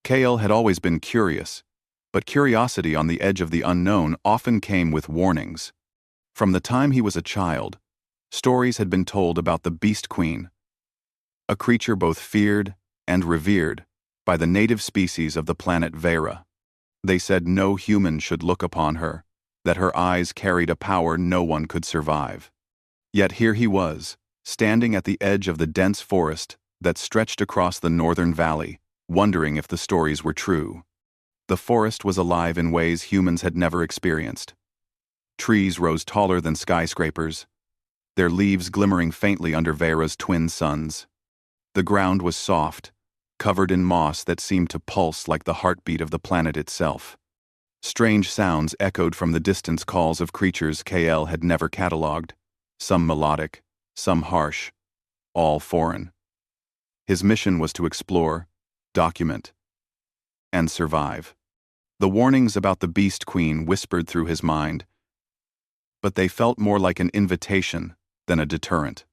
Kale had always been curious, but curiosity on the edge of the unknown often came with warnings. From the time he was a child, stories had been told about the Beast Queen, a creature both feared and revered by the native species of the planet Vera. They said no human should look upon her, that her eyes carried a power no one could survive. Yet here he was, standing at the edge of the dense forest that stretched across the northern valley, wondering if the stories were true. The forest was alive in ways humans had never experienced. Trees rose taller than skyscrapers, their leaves glimmering faintly under Vera's twin suns. The ground was soft, covered in moss that seemed to pulse like the heartbeat of the planet itself. Strange sounds echoed from the distant calls of creatures KL had never catalogued, some melodic, some harsh, all foreign. His mission was to explore, document, and survive. The warnings about the Beast Queen whispered through his mind, but they felt more like an invitation than a deterrent.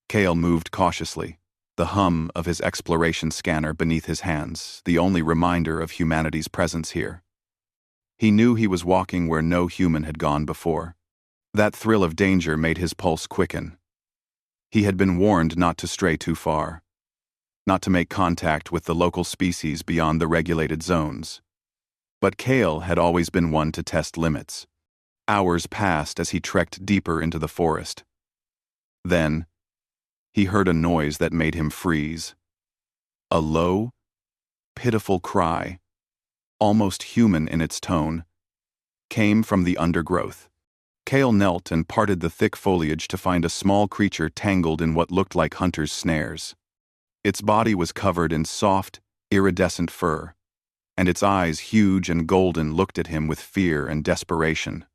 Kale moved cautiously, the hum of his exploration scanner beneath his hands, the only reminder of humanity's presence here. He knew he was walking where no human had gone before. That thrill of danger made his pulse quicken. He had been warned not to stray too far, not to make contact with the local species beyond the regulated zones. But Kale had always been one to test limits. Hours passed as he trekked deeper into the forest. Then, he heard a noise that made him freeze. A low, pitiful cry, almost human in its tone, came from the undergrowth. Kale knelt and parted the thick foliage to find a small creature tangled in what looked like hunter's snares. Its body was covered in soft, iridescent fur, and its eyes, huge and golden, looked at him with fear and desperation.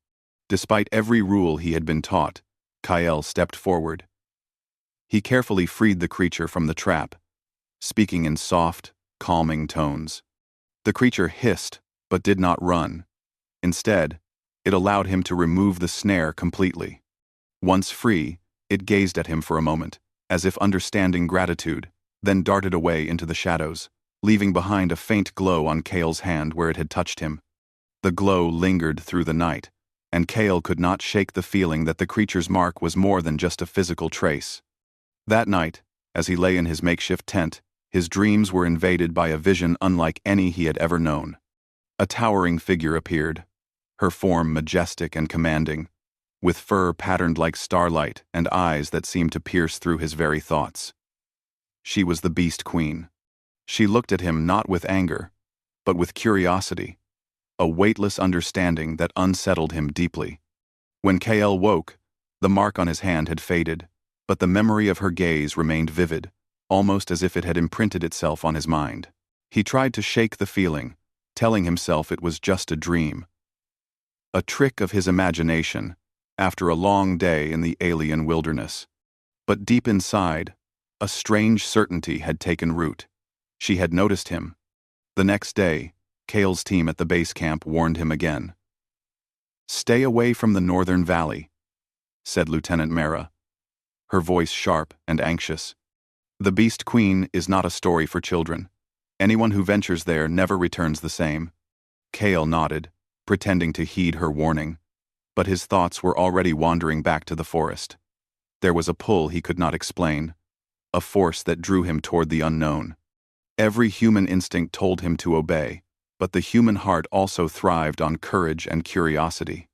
Despite every rule he had been taught, Kyle stepped forward. He carefully freed the creature from the trap, speaking in soft, calming tones. The creature hissed, but did not run. Instead, it allowed him to remove the snare completely. Once free, it gazed at him for a moment, as if understanding gratitude, then darted away into the shadows, leaving behind a faint glow on Kale's hand where it had touched him. The glow lingered through the night, and Kale could not shake the feeling that the creature's mark was more than just a physical trace. That night, as he lay in his makeshift tent, his dreams were invaded by a vision unlike any he had ever known. A towering figure appeared, her form majestic and commanding, with fur patterned like starlight and eyes that seemed to pierce through his very thoughts. She was the Beast Queen. She looked at him not with anger, but with curiosity, a weightless understanding that unsettled him deeply. When Kale woke, the mark on his hand had faded, but the memory of her gaze remained vivid, almost as if it had imprinted itself on his mind. He tried to shake the feeling, telling himself it was just a dream, a trick of his imagination after a long day in the alien wilderness. But deep inside, a strange certainty had taken root. She had noticed him. The next day, Kale's team at the base camp warned him again. "Stay away from the northern valley," said Lieutenant Mara, her voice sharp and anxious. "The Beast Queen is not a story for children. Anyone who ventures there never returns the same." Kale nodded, pretending to heed her warning, but his thoughts were already wandering back to the forest. There was a pull he could not explain, a force that drew him toward the unknown. Every human instinct told him to obey, but the human heart also thrived on courage and curiosity.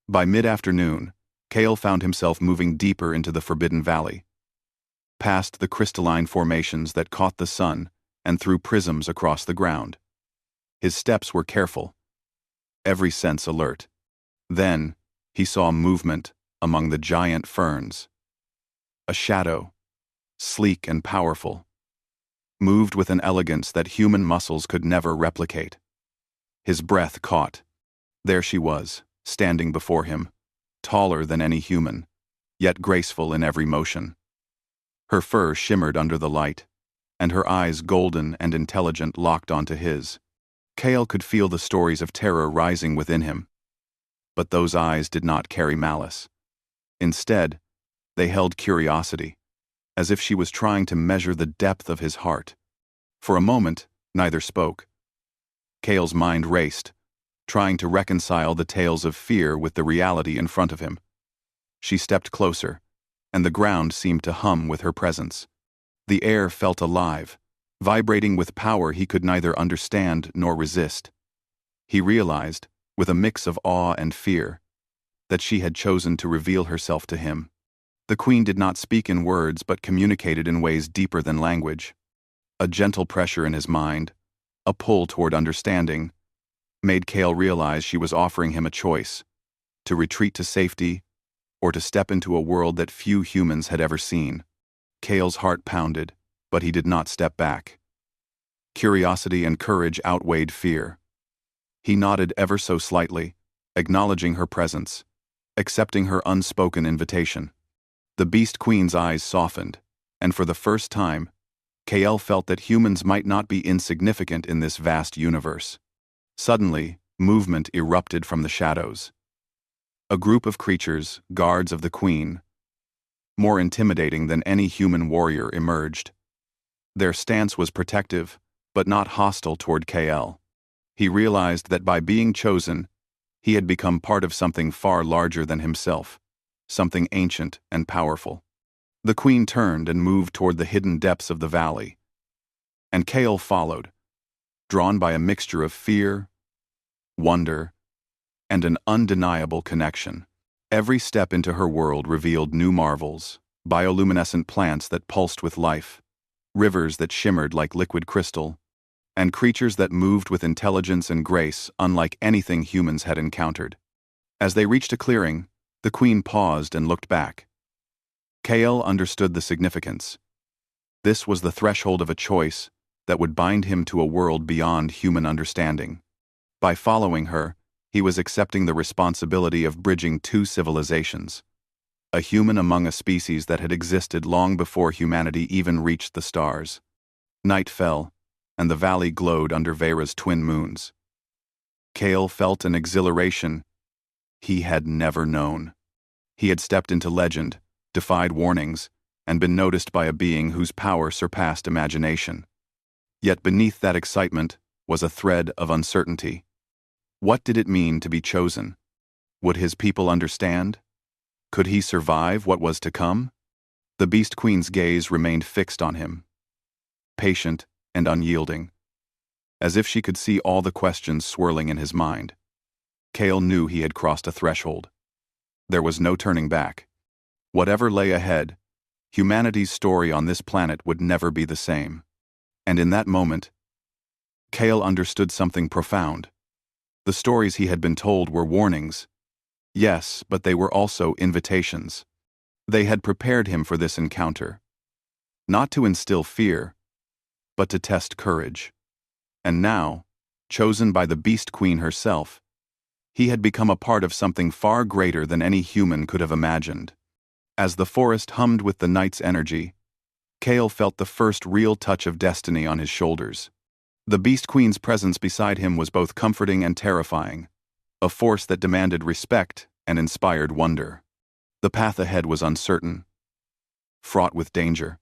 By mid-afternoon, Kale found himself moving deeper into the Forbidden Valley, past the crystalline formations that caught the sun and through prisms across the ground. His steps were careful, every sense alert. Then, he saw movement among the giant ferns. A shadow, sleek and powerful, moved with an elegance that human muscles could never replicate. His breath caught. There she was, standing before him, taller than any human, yet graceful in every motion. Her fur shimmered under the light, and her eyes, golden and intelligent, locked onto his. Kale could feel the stories of terror rising within him. But those eyes did not carry malice. Instead, they held curiosity, as if she was trying to measure the depth of his heart. For a moment, neither spoke, Kale's mind raced, trying to reconcile the tales of fear with the reality in front of him. She stepped closer, and the ground seemed to hum with her presence. The air felt alive, vibrating with power he could neither understand nor resist. He realized, with a mix of awe and fear, that she had chosen to reveal herself to him. The queen did not speak in words but communicated in ways deeper than language. A gentle pressure in his mind, a pull toward understanding, made Kale realize she was offering him a choice: to retreat to safety or to step into a world that few humans had ever seen. Kale's heart pounded, but he did not step back. Curiosity and courage outweighed fear. He nodded ever so slightly, acknowledging her presence, accepting her unspoken invitation. The Beast Queen's eyes softened, and for the first time, Kale felt that humans might not be insignificant in this vast universe. Suddenly, movement erupted from the shadows. A group of creatures, guards of the queen, more intimidating than any human warrior, emerged. Their stance was protective, but not hostile toward Kale. He realized that by being chosen, he had become part of something far larger than himself, something ancient and powerful. The queen turned and moved toward the hidden depths of the valley, and Kale followed, drawn by a mixture of fear, wonder, and an undeniable connection. Every step into her world revealed new marvels: bioluminescent plants that pulsed with life, rivers that shimmered like liquid crystal, and creatures that moved with intelligence and grace unlike anything humans had encountered. As they reached a clearing, the queen paused and looked back. Kale understood the significance. This was the threshold of a choice that would bind him to a world beyond human understanding. By following her, he was accepting the responsibility of bridging two civilizations: a human among a species that had existed long before humanity even reached the stars. Night fell, and the valley glowed under Vera's twin moons. Kale felt an exhilaration he had never known. He had stepped into legend, defied warnings, and been noticed by a being whose power surpassed imagination. Yet beneath that excitement was a thread of uncertainty. What did it mean to be chosen? Would his people understand? Could he survive what was to come? The Beast Queen's gaze remained fixed on him, patient and unyielding, as if she could see all the questions swirling in his mind. Kale knew he had crossed a threshold. There was no turning back. Whatever lay ahead, humanity's story on this planet would never be the same. And in that moment, Kale understood something profound. The stories he had been told were warnings. Yes, but they were also invitations. They had prepared him for this encounter, not to instill fear, but to test courage. And now, chosen by the Beast Queen herself, he had become a part of something far greater than any human could have imagined. As the forest hummed with the night's energy, Kale felt the first real touch of destiny on his shoulders. The Beast Queen's presence beside him was both comforting and terrifying, a force that demanded respect and inspired wonder. The path ahead was uncertain, fraught with danger.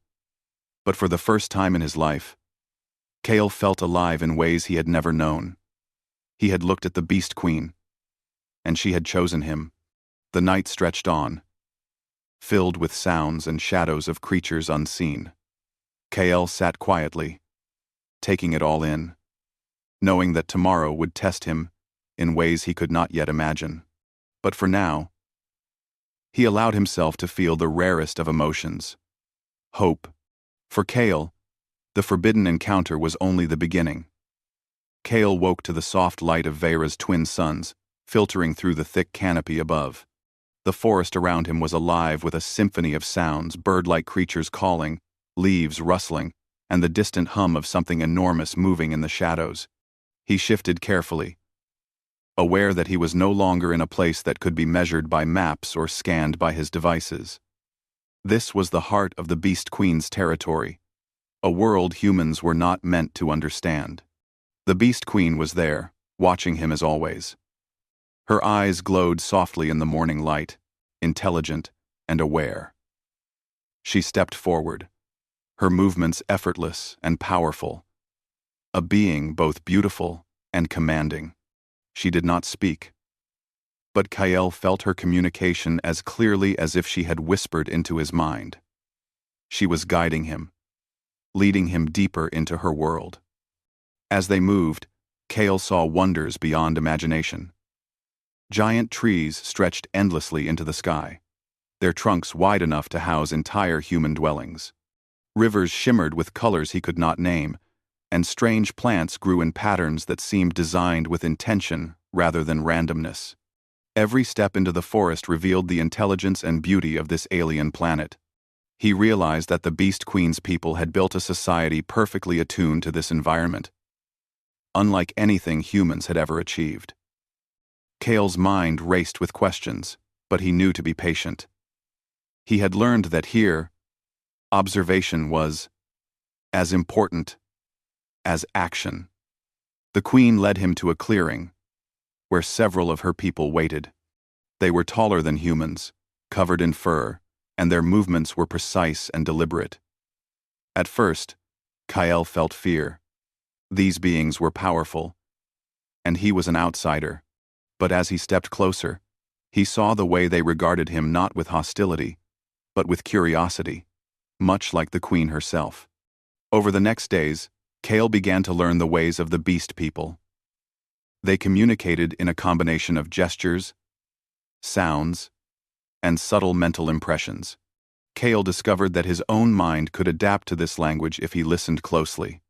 But for the first time in his life, Kale felt alive in ways he had never known. He had looked at the Beast Queen, and she had chosen him. The night stretched on, filled with sounds and shadows of creatures unseen. Kale sat quietly, taking it all in, knowing that tomorrow would test him in ways he could not yet imagine. But for now, he allowed himself to feel the rarest of emotions: hope. For Kale, the forbidden encounter was only the beginning. Kale woke to the soft light of Vera's twin suns, filtering through the thick canopy above. The forest around him was alive with a symphony of sounds: bird-like creatures calling, leaves rustling, and the distant hum of something enormous moving in the shadows. He shifted carefully, aware that he was no longer in a place that could be measured by maps or scanned by his devices. This was the heart of the Beast Queen's territory, a world humans were not meant to understand. The Beast Queen was there, watching him as always. Her eyes glowed softly in the morning light, intelligent and aware. She stepped forward, her movements effortless and powerful, a being both beautiful and commanding. She did not speak. But Kael felt her communication as clearly as if she had whispered into his mind. She was guiding him, leading him deeper into her world. As they moved, Kael saw wonders beyond imagination. Giant trees stretched endlessly into the sky, their trunks wide enough to house entire human dwellings. Rivers shimmered with colors he could not name, and strange plants grew in patterns that seemed designed with intention rather than randomness. Every step into the forest revealed the intelligence and beauty of this alien planet. He realized that the Beast Queen's people had built a society perfectly attuned to this environment, unlike anything humans had ever achieved. Kael's mind raced with questions, but he knew to be patient. He had learned that here, observation was as important as action. The queen led him to a clearing, where several of her people waited. They were taller than humans, covered in fur, and their movements were precise and deliberate. At first, Kael felt fear. These beings were powerful, and he was an outsider. But as he stepped closer, he saw the way they regarded him not with hostility, but with curiosity, much like the queen herself. Over the next days, Kael began to learn the ways of the beast people. They communicated in a combination of gestures, sounds, and subtle mental impressions. Kael discovered that his own mind could adapt to this language if he listened closely,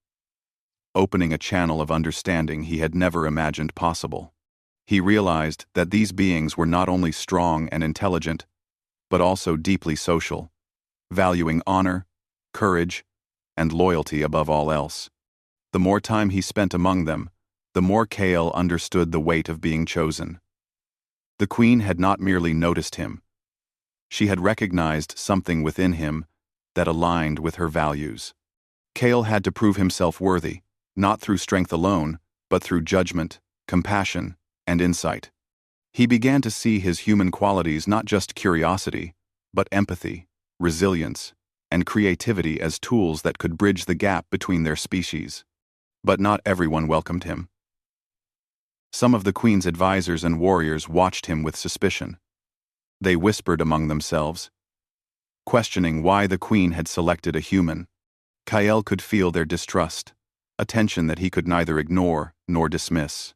opening a channel of understanding he had never imagined possible. He realized that these beings were not only strong and intelligent, but also deeply social, valuing honor, courage, and loyalty above all else. The more time he spent among them, the more Kael understood the weight of being chosen. The queen had not merely noticed him. She had recognized something within him that aligned with her values. Kael had to prove himself worthy, not through strength alone, but through judgment, compassion, and insight. He began to see his human qualities not just curiosity, but empathy, resilience, and creativity as tools that could bridge the gap between their species. But not everyone welcomed him. Some of the queen's advisors and warriors watched him with suspicion. They whispered among themselves, questioning why the queen had selected a human. Kael could feel their distrust, a tension that he could neither ignore nor dismiss.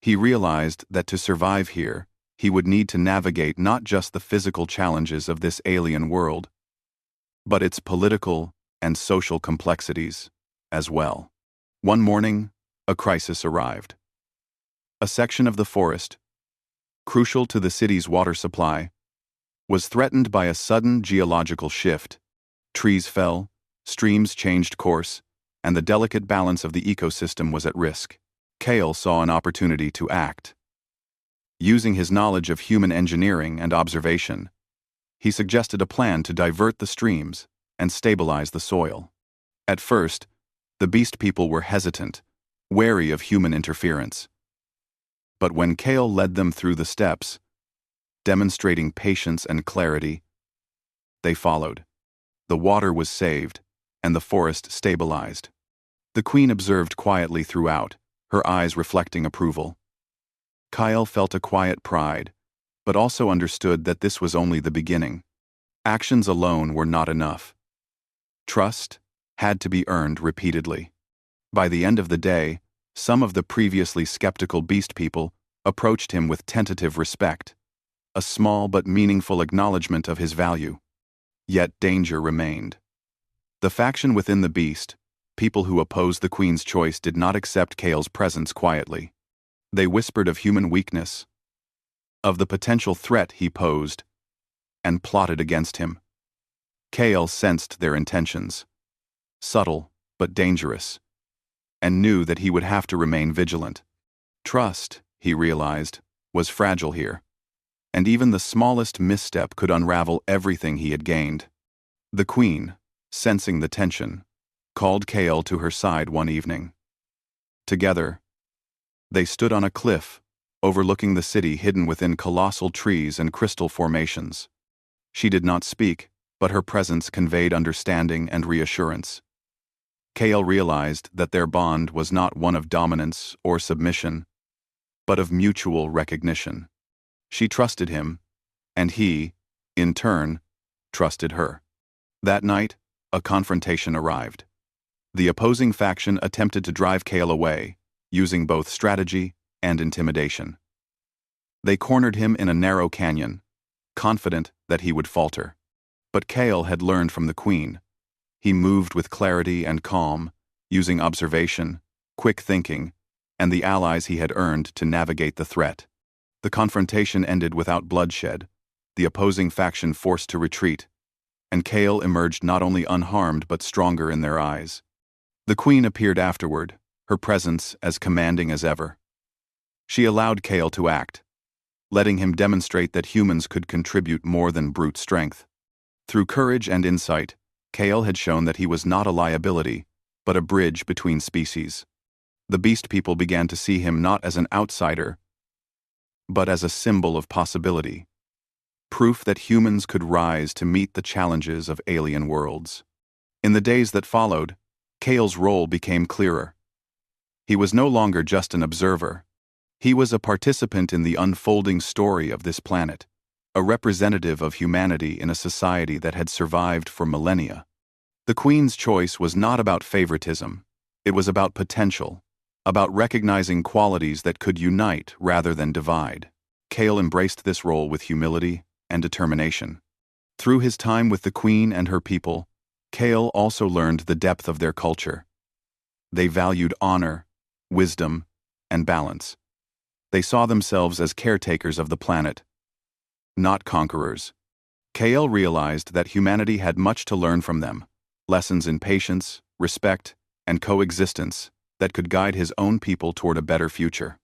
He realized that to survive here, he would need to navigate not just the physical challenges of this alien world, but its political and social complexities as well. One morning, a crisis arrived. A section of the forest, crucial to the city's water supply, was threatened by a sudden geological shift. Trees fell, streams changed course, and the delicate balance of the ecosystem was at risk. Kael saw an opportunity to act. Using his knowledge of human engineering and observation, he suggested a plan to divert the streams and stabilize the soil. At first, the beast people were hesitant, wary of human interference. But when Kael led them through the steps, demonstrating patience and clarity, they followed. The water was saved, and the forest stabilized. The queen observed quietly throughout, her eyes reflecting approval. Kael felt a quiet pride, but also understood that this was only the beginning. Actions alone were not enough. Trust had to be earned repeatedly. By the end of the day, some of the previously skeptical beast people approached him with tentative respect, a small but meaningful acknowledgement of his value. Yet danger remained. The faction within the beast, people who opposed the queen's choice, did not accept Kael's presence quietly. They whispered of human weakness, of the potential threat he posed, and plotted against him. Kael sensed their intentions, subtle but dangerous, and knew that he would have to remain vigilant. Trust, he realized, was fragile here, and even the smallest misstep could unravel everything he had gained. The queen, sensing the tension, called Kael to her side one evening. Together, they stood on a cliff, overlooking the city hidden within colossal trees and crystal formations. She did not speak, but her presence conveyed understanding and reassurance. Kael realized that their bond was not one of dominance or submission, but of mutual recognition. She trusted him, and he, in turn, trusted her. That night, a confrontation arrived. The opposing faction attempted to drive Kael away, using both strategy and intimidation. They cornered him in a narrow canyon, confident that he would falter. But Kael had learned from the Queen. He moved with clarity and calm, using observation, quick thinking, and the allies he had earned to navigate the threat. The confrontation ended without bloodshed, the opposing faction forced to retreat, and Kael emerged not only unharmed but stronger in their eyes. The Queen appeared afterward, her presence as commanding as ever. She allowed Kael to act, letting him demonstrate that humans could contribute more than brute strength. Through courage and insight, Kael had shown that he was not a liability, but a bridge between species. The beast people began to see him not as an outsider, but as a symbol of possibility. Proof that humans could rise to meet the challenges of alien worlds. In the days that followed, Kael's role became clearer. He was no longer just an observer. He was a participant in the unfolding story of this planet, a representative of humanity in a society that had survived for millennia. The Queen's choice was not about favoritism. It was about potential, about recognizing qualities that could unite rather than divide. Kael embraced this role with humility and determination. Through his time with the Queen and her people, Kael also learned the depth of their culture. They valued honor, wisdom, and balance. They saw themselves as caretakers of the planet, not conquerors. Kael realized that humanity had much to learn from them, lessons in patience, respect, and coexistence that could guide his own people toward a better future.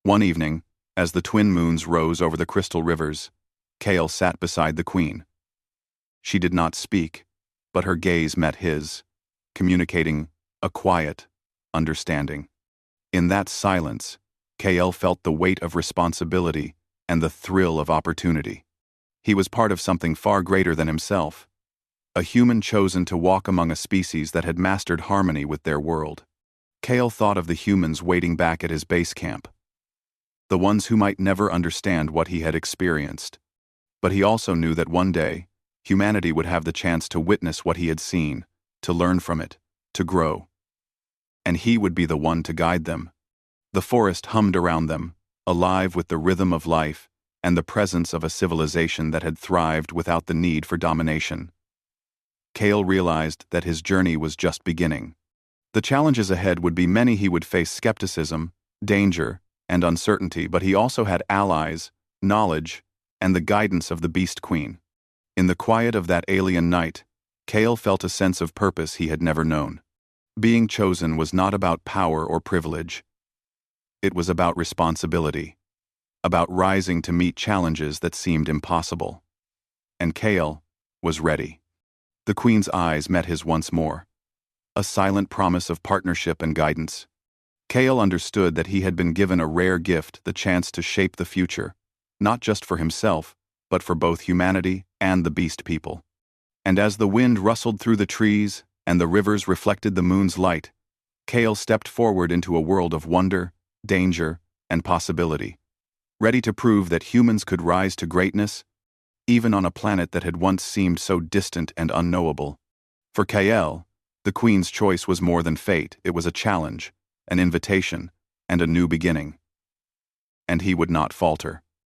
One evening, as the twin moons rose over the crystal rivers, Kael sat beside the Queen. She did not speak, but her gaze met his, communicating a quiet understanding. In that silence, Kael felt the weight of responsibility and the thrill of opportunity. He was part of something far greater than himself, a human chosen to walk among a species that had mastered harmony with their world. Kael thought of the humans waiting back at his base camp, the ones who might never understand what he had experienced. But he also knew that one day, humanity would have the chance to witness what he had seen, to learn from it, to grow. And he would be the one to guide them. The forest hummed around them, alive with the rhythm of life and the presence of a civilization that had thrived without the need for domination. Kael realized that his journey was just beginning. The challenges ahead would be many. He would face skepticism, danger, and uncertainty, but he also had allies, knowledge, and the guidance of the Beast Queen. In the quiet of that alien night, Kael felt a sense of purpose he had never known. Being chosen was not about power or privilege. It was about responsibility, about rising to meet challenges that seemed impossible. And Kael was ready. The Queen's eyes met his once more, a silent promise of partnership and guidance. Kael understood that he had been given a rare gift, the chance to shape the future, not just for himself, but for both humanity and the beast people. And as the wind rustled through the trees and the rivers reflected the moon's light, Kael stepped forward into a world of wonder, danger, and possibility, ready to prove that humans could rise to greatness, even on a planet that had once seemed so distant and unknowable. For Kael, the Queen's choice was more than fate. It was a challenge, an invitation, and a new beginning. And he would not falter.